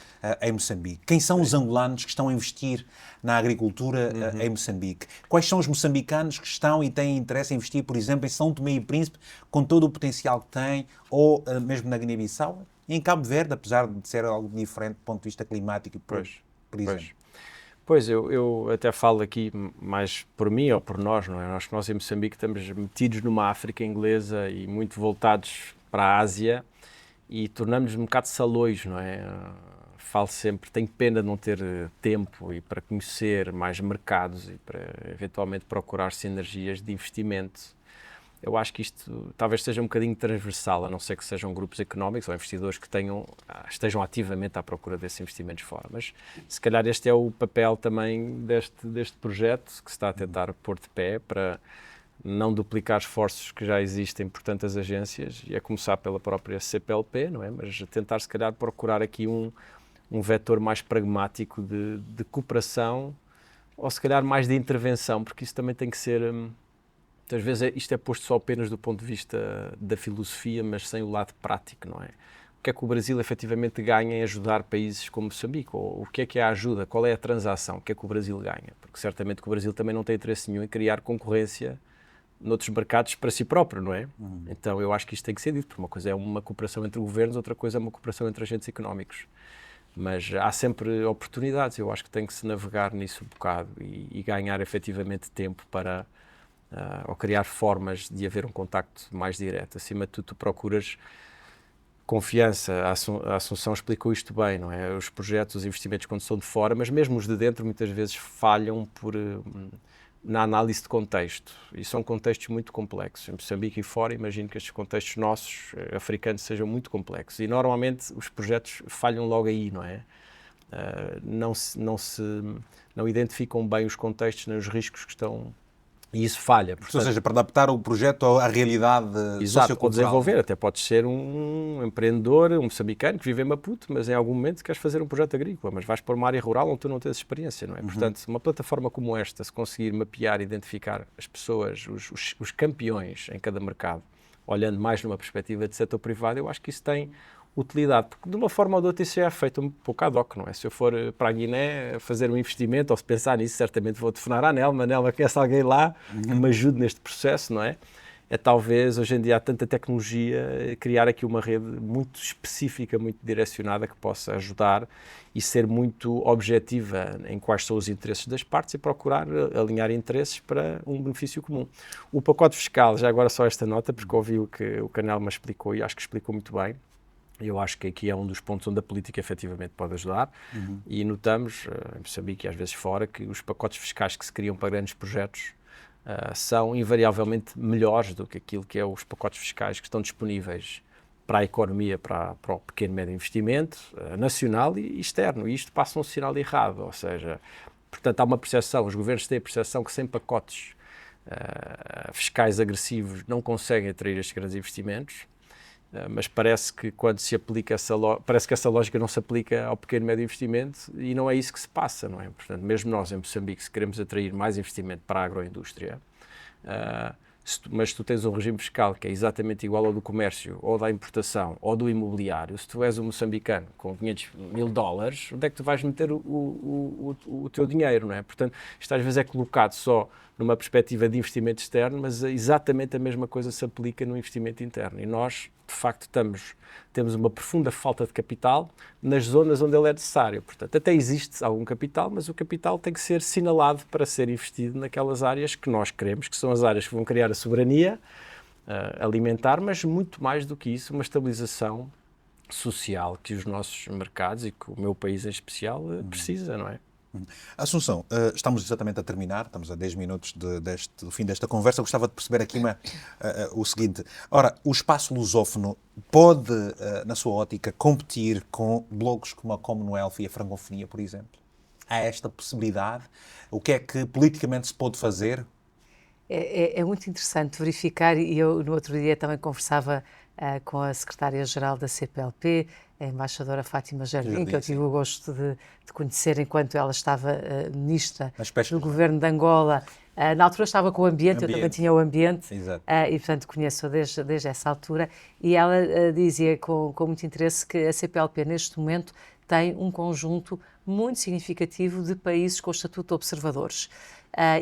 em Moçambique? Quem são os angolanos que estão a investir na agricultura em Moçambique? Quais são os moçambicanos que estão e têm interesse em investir, por exemplo, em São Tomé e Príncipe, com todo o potencial que tem, ou mesmo na Guiné-Bissau? E em Cabo Verde, apesar de ser algo diferente do ponto de vista climático, por exemplo. Pois, eu até falo aqui mais por mim ou por nós, não é? Acho que nós em Moçambique estamos metidos numa África inglesa e muito voltados para a Ásia, e tornamos-nos um bocado salões, não é? Falo sempre, tenho pena de não ter tempo e para conhecer mais mercados e para eventualmente procurar sinergias de investimento. Eu acho que isto talvez seja um bocadinho transversal, a não ser que sejam grupos económicos ou investidores que estejam ativamente à procura desses investimentos fora. Mas se calhar este é o papel também deste projeto que se está a tentar pôr de pé para não duplicar esforços que já existem por tantas agências, e a começar pela própria CPLP, não é? Mas tentar, se calhar, procurar aqui um vetor mais pragmático de cooperação, ou se calhar mais de intervenção, porque isso também tem que ser... Muitas vezes isto é posto só apenas do ponto de vista da filosofia, mas sem o lado prático, não é? O que é que o Brasil efetivamente ganha em ajudar países como Moçambique? Ou o que é a ajuda? Qual é a transação? O que é que o Brasil ganha? Porque certamente que o Brasil também não tem interesse nenhum em criar concorrência noutros mercados para si próprio, não é? Então eu acho que isto tem que ser dito, porque uma coisa é uma cooperação entre governos, outra coisa é uma cooperação entre agentes económicos. Mas há sempre oportunidades, eu acho que tem que se navegar nisso um bocado e ganhar efetivamente tempo para, ou criar formas de haver um contacto mais direto. Acima de tudo, tu procuras confiança. A Assunção explicou isto bem, não é? Os projetos, os investimentos quando são de fora, mas mesmo os de dentro muitas vezes falham na análise de contexto, e são contextos muito complexos. Em Moçambique e fora, imagino que estes contextos nossos, africanos, sejam muito complexos, e normalmente os projetos falham logo aí, não é? Não identificam bem os contextos nem os riscos que estão, e isso falha. Portanto, ou seja, para adaptar o projeto à realidade sociocultural. Ou desenvolver, até podes ser um empreendedor, um moçambicano que vive em Maputo, mas em algum momento queres fazer um projeto agrícola, mas vais para uma área rural onde tu não tens experiência, não é? Portanto, uma plataforma como esta, se conseguir mapear e identificar as pessoas, os campeões em cada mercado, olhando mais numa perspectiva de setor privado, eu acho que isso tem utilidade, porque de uma forma ou de outra isso é feito um pouco ad hoc, não é? Se eu for para a Guiné fazer um investimento, ou se pensar nisso, certamente vou telefonar à Nelma. Nelma, conhece alguém lá que me ajude neste processo, não é? É talvez, hoje em dia há tanta tecnologia, criar aqui uma rede muito específica, muito direcionada, que possa ajudar e ser muito objetiva em quais são os interesses das partes e procurar alinhar interesses para um benefício comum. O pacote fiscal, já agora só esta nota, porque ouvi o que a Nelma explicou e acho que explicou muito bem. Eu acho que aqui é um dos pontos onde a política efetivamente pode ajudar, e notamos, em Moçambique e às vezes fora, que os pacotes fiscais que se criam para grandes projetos são invariavelmente melhores do que aquilo que é os pacotes fiscais que estão disponíveis para a economia, para o pequeno e médio investimento, nacional e externo, e isto passa um sinal errado, ou seja, portanto há uma percepção, os governos têm a percepção que sem pacotes fiscais agressivos não conseguem atrair estes grandes investimentos. Mas parece que quando se aplica parece que essa lógica não se aplica ao pequeno e médio investimento, e não é isso que se passa, não é? Portanto, mesmo nós em Moçambique, se queremos atrair mais investimento para a agroindústria, mas se tu tens um regime fiscal que é exatamente igual ao do comércio, ou da importação, ou do imobiliário, se tu és um moçambicano com $500.000, onde é que tu vais meter o teu dinheiro, não é? Portanto, isto às vezes é colocado só numa perspectiva de investimento externo, mas exatamente a mesma coisa se aplica no investimento interno. E nós, de facto, temos uma profunda falta de capital nas zonas onde ele é necessário. Portanto, até existe algum capital, mas o capital tem que ser sinalado para ser investido naquelas áreas que nós queremos, que são as áreas que vão criar a soberania alimentar, mas muito mais do que isso, uma estabilização social que os nossos mercados e que o meu país em especial precisa, não é? Assunção, estamos exatamente a terminar, estamos a 10 minutos do fim desta conversa. Eu gostava de perceber aqui o seguinte. Ora, o espaço lusófono pode, na sua ótica, competir com blogs como a Commonwealth e a Francofonia, por exemplo? Há esta possibilidade? O que é que politicamente se pode fazer? É muito interessante verificar, e eu no outro dia também conversava com a secretária-geral da CPLP, a embaixadora Fátima Jardim, que eu tive o gosto de conhecer enquanto ela estava ministra do governo de Angola. Na altura estava com o ambiente, eu também tinha o ambiente, e portanto conheço desde essa altura, e ela dizia com muito interesse que a CPLP neste momento tem um conjunto muito significativo de países com o estatuto de observadores.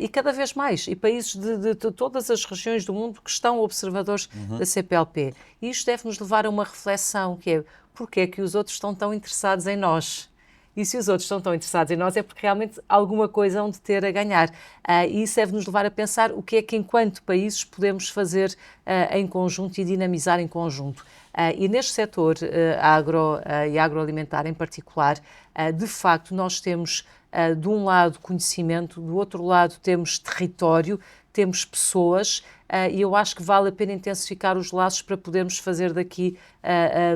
E cada vez mais, e países de todas as regiões do mundo que estão observadores da CPLP. E isto deve-nos levar a uma reflexão, que é porque é que os outros estão tão interessados em nós? E se os outros estão tão interessados em nós é porque realmente alguma coisa hão de ter a ganhar. E isso deve-nos levar a pensar o que é que, enquanto países, podemos fazer em conjunto e dinamizar em conjunto. E neste setor agro e agroalimentar em particular, de facto, nós temos, de um lado, conhecimento, do outro lado, temos território, temos pessoas, e eu acho que vale a pena intensificar os laços para podermos fazer daqui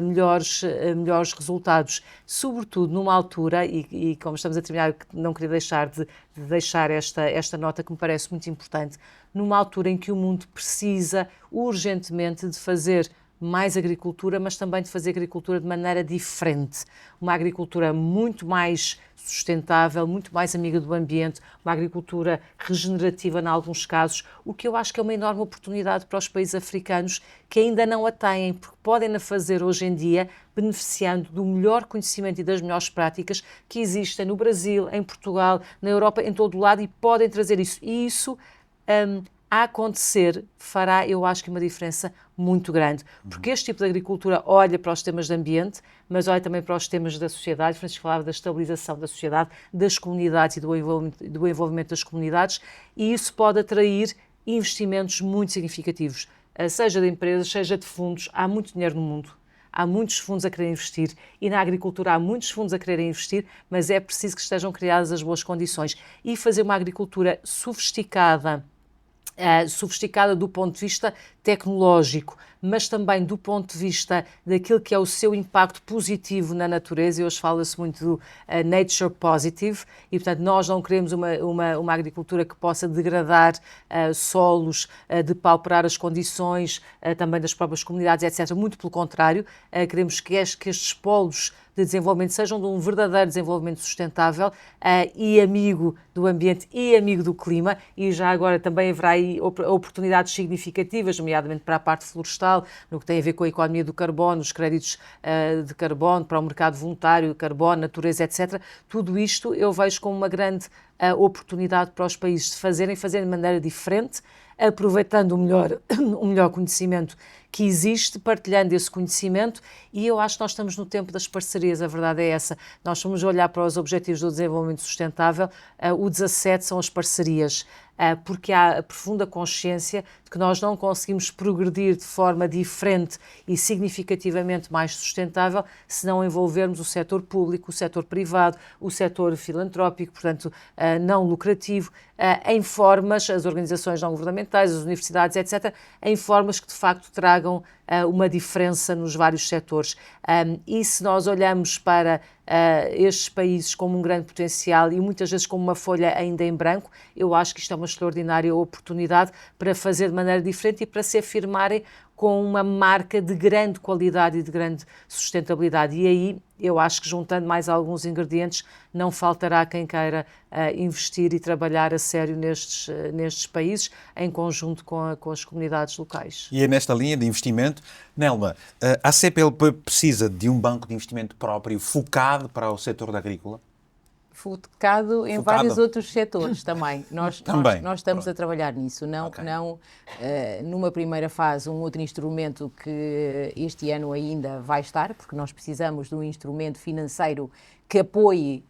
melhores resultados. Sobretudo numa altura, e como estamos a terminar, não queria deixar de deixar esta nota que me parece muito importante, numa altura em que o mundo precisa urgentemente de fazer mais agricultura, mas também de fazer agricultura de maneira diferente. Uma agricultura muito mais sustentável, muito mais amiga do ambiente, uma agricultura regenerativa em alguns casos, o que eu acho que é uma enorme oportunidade para os países africanos que ainda não a têm, porque podem-na fazer hoje em dia beneficiando do melhor conhecimento e das melhores práticas que existem no Brasil, em Portugal, na Europa, em todo o lado, e podem trazer isso. E isso a acontecer fará, eu acho que uma diferença muito grande, porque este tipo de agricultura olha para os temas de ambiente, mas olha também para os temas da sociedade. Francisco falava da estabilização da sociedade, das comunidades e do envolvimento das comunidades, e isso pode atrair investimentos muito significativos, seja de empresas, seja de fundos. Há muito dinheiro no mundo. Há muitos fundos a querer investir e na agricultura há muitos fundos a querer investir, mas é preciso que estejam criadas as boas condições e fazer uma agricultura sofisticada do ponto de vista tecnológico, mas também do ponto de vista daquilo que é o seu impacto positivo na natureza. E hoje fala-se muito do nature positive, e portanto nós não queremos uma agricultura que possa degradar solos, depauperar as condições também das próprias comunidades, etc. Muito pelo contrário, queremos que estes polos de desenvolvimento sejam de um verdadeiro desenvolvimento sustentável e amigo do ambiente e amigo do clima, e já agora também haverá aí oportunidades significativas, nomeadamente para a parte florestal, no que tem a ver com a economia do carbono, os créditos de carbono para o mercado voluntário, carbono, natureza, etc. Tudo isto eu vejo como uma grande oportunidade para os países de fazerem de maneira diferente, aproveitando o melhor conhecimento que existe, partilhando esse conhecimento, e eu acho que nós estamos no tempo das parcerias, a verdade é essa. Nós vamos olhar para os Objetivos do Desenvolvimento Sustentável, o 17 são as parcerias, porque há a profunda consciência de que nós não conseguimos progredir de forma diferente e significativamente mais sustentável se não envolvermos o setor público, o setor privado, o setor filantrópico, portanto, não lucrativo, em formas, as organizações não governamentais, as universidades, etc., em formas que de facto tragam uma diferença nos vários setores. E se nós olhamos para estes países como um grande potencial e muitas vezes como uma folha ainda em branco, eu acho que isto é uma extraordinária oportunidade para fazer de maneira diferente e para se afirmarem com uma marca de grande qualidade e de grande sustentabilidade. E aí eu acho que, juntando mais alguns ingredientes, não faltará quem queira investir e trabalhar a sério nestes países, em conjunto com as comunidades locais. E é nesta linha de investimento, Nelma, a CPLP precisa de um banco de investimento próprio focado para o setor da agrícola? Focado em vários outros setores também. Nós estamos a trabalhar nisso. Não numa primeira fase, um outro instrumento que este ano ainda vai estar, porque nós precisamos de um instrumento financeiro que apoie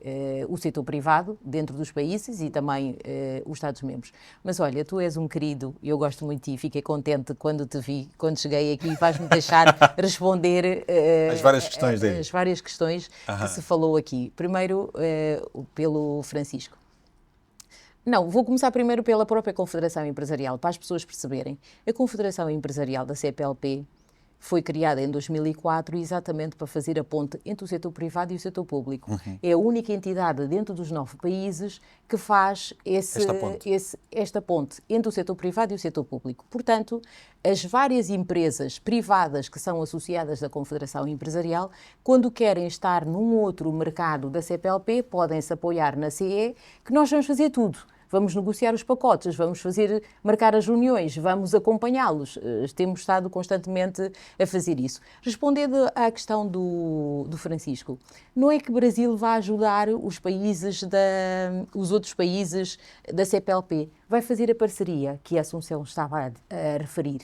o setor privado dentro dos países e também os Estados-membros. Mas olha, tu és um querido, eu gosto muito de ti, fiquei contente quando te vi, quando cheguei aqui, vais-me deixar responder as várias questões dele. As várias questões que se falou aqui. Primeiro, pelo Francisco. Não, vou começar primeiro pela própria Confederação Empresarial, para as pessoas perceberem. A Confederação Empresarial da CPLP foi criada em 2004 exatamente para fazer a ponte entre o setor privado e o setor público. É a única entidade dentro dos 9 países que faz esta ponte entre o setor privado e o setor público. Portanto, as várias empresas privadas que são associadas à Confederação Empresarial, quando querem estar num outro mercado da CPLP, podem se apoiar na CE, que nós vamos fazer tudo. Vamos negociar os pacotes, vamos marcar as reuniões, vamos acompanhá-los. Temos estado constantemente a fazer isso. Respondendo à questão do Francisco, não é que o Brasil vá ajudar os outros países da CPLP, vai fazer a parceria que a Assunção estava a referir.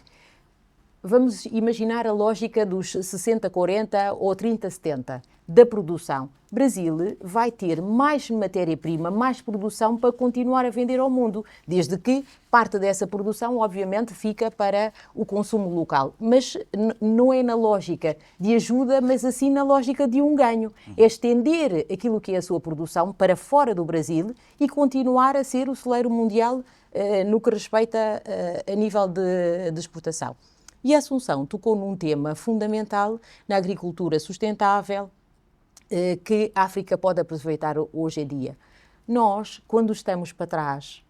Vamos imaginar a lógica dos 60-40 ou 30-70 da produção. Brasil vai ter mais matéria-prima, mais produção para continuar a vender ao mundo, desde que parte dessa produção, obviamente, fica para o consumo local. Mas não é na lógica de ajuda, mas assim na lógica de um ganho. É estender aquilo que é a sua produção para fora do Brasil e continuar a ser o celeiro mundial no que respeita a nível de exportação. E a Assunção tocou num tema fundamental na agricultura sustentável que a África pode aproveitar hoje em dia. Nós, quando estamos para trás,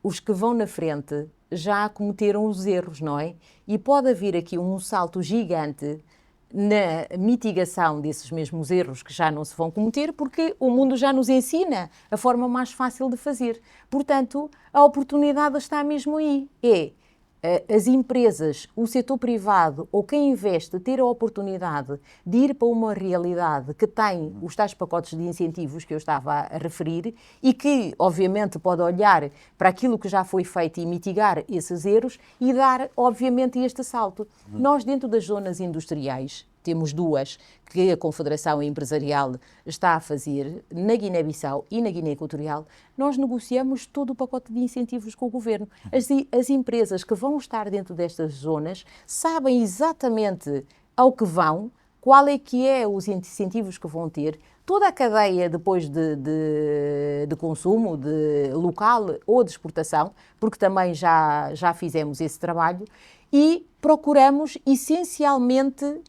os que vão na frente já cometeram os erros, não é? E pode haver aqui um salto gigante na mitigação desses mesmos erros que já não se vão cometer, porque o mundo já nos ensina a forma mais fácil de fazer. Portanto, a oportunidade está mesmo aí. As empresas, o setor privado ou quem investe ter a oportunidade de ir para uma realidade que tem os tais pacotes de incentivos que eu estava a referir e que, obviamente, pode olhar para aquilo que já foi feito e mitigar esses erros e dar, obviamente, este salto. Nós, dentro das zonas industriais, temos duas que a Confederação Empresarial está a fazer, na Guiné-Bissau e na Guiné Equatorial. Nós negociamos todo o pacote de incentivos com o governo. As empresas que vão estar dentro destas zonas sabem exatamente ao que vão, qual é que é os incentivos que vão ter, toda a cadeia depois de consumo, de local ou de exportação, porque também já fizemos esse trabalho, e procuramos essencialmente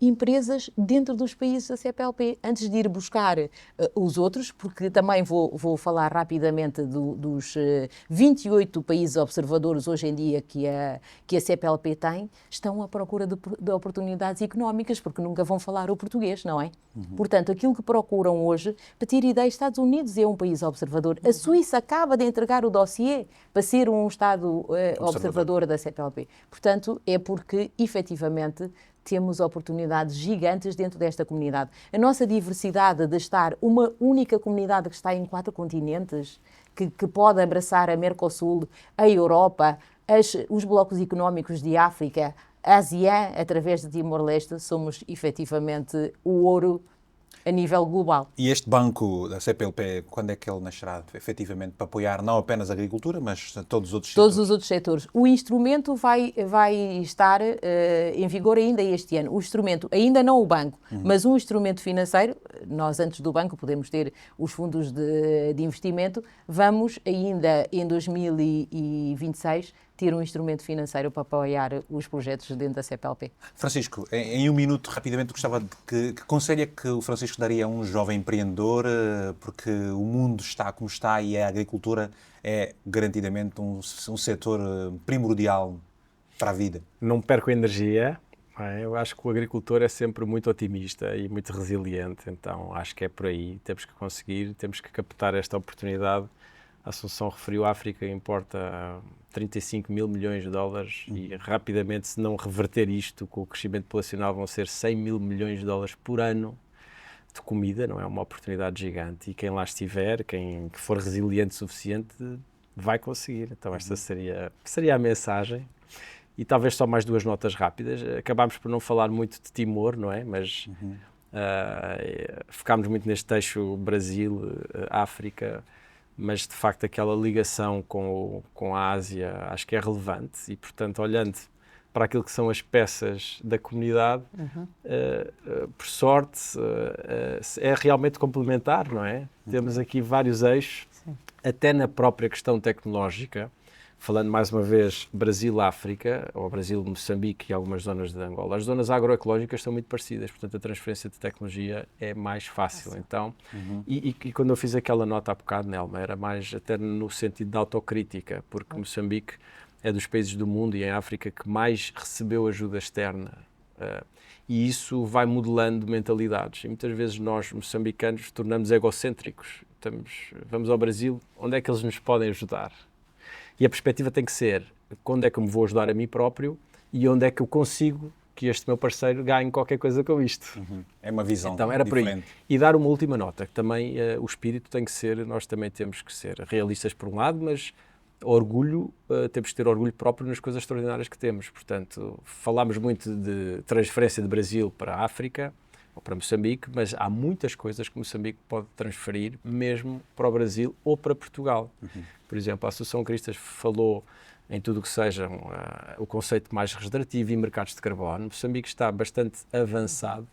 empresas dentro dos países da CPLP, antes de ir buscar os outros, porque também vou falar rapidamente dos 28 países observadores hoje em dia que a CPLP tem, estão à procura de oportunidades económicas, porque nunca vão falar o português, não é? Portanto, aquilo que procuram hoje, para ter ideia, Estados Unidos é um país observador. A Suíça acaba de entregar o dossiê para ser um Estado observador da CPLP. Portanto, é porque, efetivamente, temos oportunidades gigantes dentro desta comunidade. A nossa diversidade de estar uma única comunidade que está em 4 continentes, que pode abraçar a Mercosul, a Europa, os blocos económicos de África, a ASEAN, através de Timor-Leste, somos efetivamente o ouro a nível global. E este banco da CPLP, quando é que ele nascerá efetivamente para apoiar não apenas a agricultura, mas todos os outros setores? Todos os outros setores. O instrumento vai estar em vigor ainda este ano. O instrumento, ainda não o banco, mas um instrumento financeiro, nós antes do banco podemos ter os fundos de investimento, vamos ainda em 2026 ter um instrumento financeiro para apoiar os projetos dentro da CPLP. Francisco, em um minuto, rapidamente, gostava de que conselho é que o Francisco daria a um jovem empreendedor, porque o mundo está como está e a agricultura é garantidamente um setor primordial para a vida? Não perco energia. Eu acho que o agricultor é sempre muito otimista e muito resiliente, então acho que é por aí. Temos que conseguir, temos que captar esta oportunidade. A Assunção referiu a África, importa 35 mil milhões de dólares e rapidamente, se não reverter isto com o crescimento populacional, vão ser 100 mil milhões de dólares por ano. de comida, não é? Uma oportunidade gigante, e quem lá estiver, quem for resiliente o suficiente, vai conseguir. Então esta seria a mensagem. E talvez só mais 2 notas rápidas. Acabámos por não falar muito de Timor, não é? Mas ficámos muito neste eixo Brasil, África, mas de facto aquela ligação com a Ásia acho que é relevante, e portanto, olhando para aquilo que são as peças da comunidade, por sorte, é realmente complementar, não é? Temos aqui vários eixos, até na própria questão tecnológica, falando mais uma vez Brasil-África, ou Brasil-Moçambique e algumas zonas de Angola. As zonas agroecológicas são muito parecidas, portanto a transferência de tecnologia é mais fácil. Então, e quando eu fiz aquela nota há bocado, Nelma, era mais até no sentido de autocrítica, porque Moçambique é dos países do mundo e em África que mais recebeu ajuda externa. E isso vai modelando mentalidades. E muitas vezes nós, moçambicanos, tornamos egocêntricos. Vamos ao Brasil, onde é que eles nos podem ajudar? E a perspectiva tem que ser, quando é que eu me vou ajudar a mim próprio e onde é que eu consigo que este meu parceiro ganhe qualquer coisa com isto. É uma visão então, era diferente. por aí. E dar uma última nota, que também o espírito tem que ser, nós também temos que ser realistas por um lado, mas orgulho, temos que ter orgulho próprio nas coisas extraordinárias que temos. Portanto, falámos muito de transferência de Brasil para a África, ou para Moçambique, mas há muitas coisas que Moçambique pode transferir mesmo para o Brasil ou para Portugal. Por exemplo, a Associação Cristas falou em tudo o que seja o conceito mais regenerativo e mercados de carbono. Moçambique está bastante avançado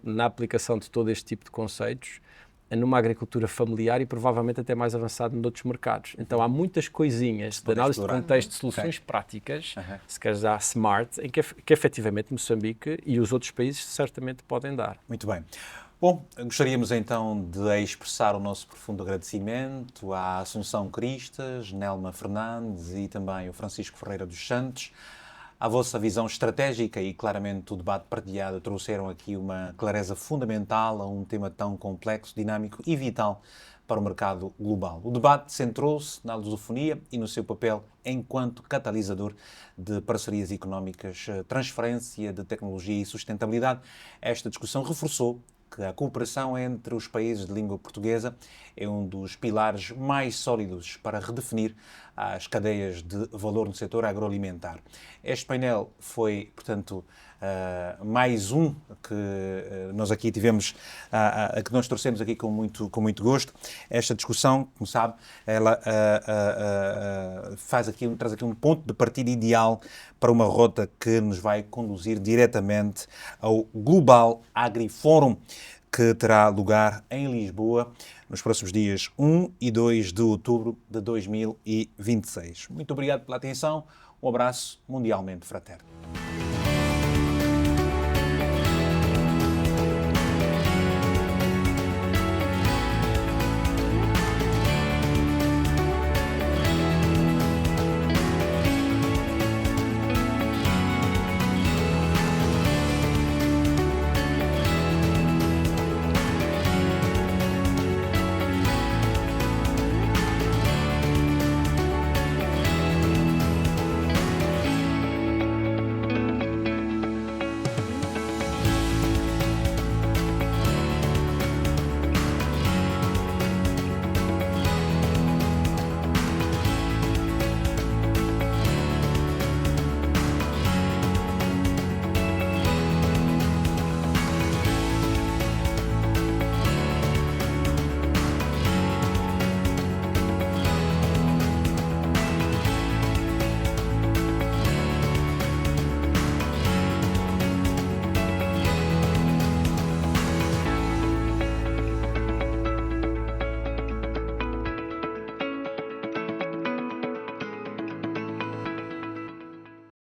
na aplicação de todo este tipo de conceitos, numa agricultura familiar e provavelmente até mais avançado noutros mercados. Então há muitas coisinhas de análise de contexto, de soluções práticas, se queres já smart, em que efetivamente Moçambique e os outros países certamente podem dar. Muito bem. Bom, gostaríamos então de expressar o nosso profundo agradecimento à Assunção Cristas, Nelma Fernandes e também o Francisco Ferreira dos Santos. A vossa visão estratégica e claramente o debate partilhado trouxeram aqui uma clareza fundamental a um tema tão complexo, dinâmico e vital para o mercado global. O debate centrou-se na lusofonia e no seu papel enquanto catalisador de parcerias económicas, transferência de tecnologia e sustentabilidade. Esta discussão reforçou que a cooperação entre os países de língua portuguesa é um dos pilares mais sólidos para redefinir as cadeias de valor no setor agroalimentar. Este painel foi, portanto, mais um que nós aqui tivemos, que nós trouxemos aqui com muito gosto. Esta discussão, como sabe, ela traz aqui um ponto de partida ideal para uma rota que nos vai conduzir diretamente ao Global AgriForum, que terá lugar em Lisboa nos próximos dias 1 e 2 de outubro de 2026. Muito obrigado pela atenção, um abraço mundialmente fraterno.